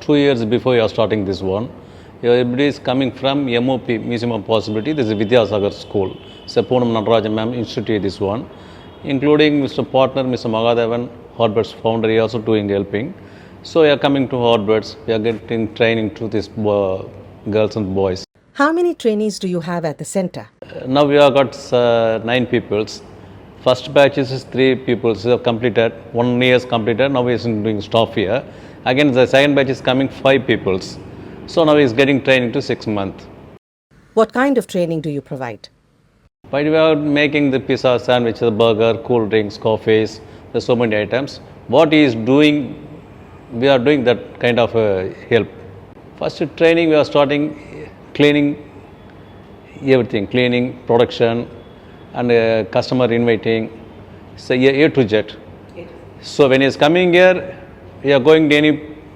2 years before you are starting this one, everybody is coming from MOP, Museum of Possibility. This is Vidya Sagar School. So Poonam Natarajan ma'am instituted this one, including Mr. Partner, Mr. Magadevan, Harvard's founder, he also doing helping. So we are coming to Harvard's, we are getting training to these girls and boys. How many trainees do you have at the center? Now we have got 9 people. First batch is 3 people who have completed, 1 year is completed, now he is doing staff here. Again, the second batch is coming 5 people. So now he is getting training to 6 months. What kind of training do you provide? But we are making the pizza, sandwich, the burger, cool drinks, coffees, there's so many items. What he is doing, we are doing that kind of help. First training, we are starting cleaning everything, cleaning, production, and customer inviting, so A to Z. So when he is coming here, we are going to any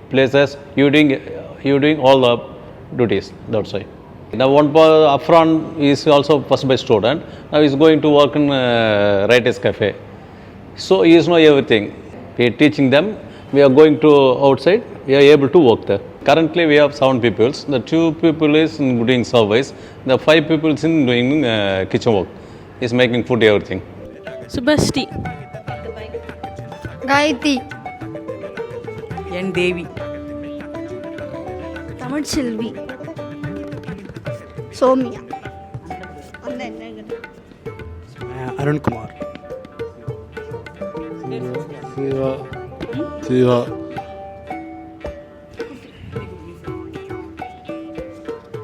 places, you doing all the duties, that's why. Now one upfront is also first by student, now he is going to work in Writers Cafe. So he is know everything. We are teaching them, we are going to outside, we are able to work there. Currently we have 7 people, the 2 people is doing service, the 5 people is in doing kitchen work, is making food, everything. Subhasti. Gayatri. N. Devi. Tamil Selvi. Somya. Arun Kumar. Siva.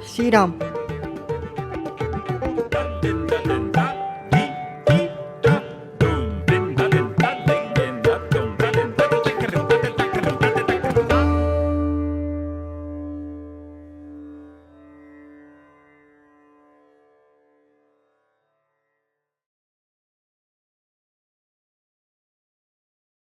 Sriram.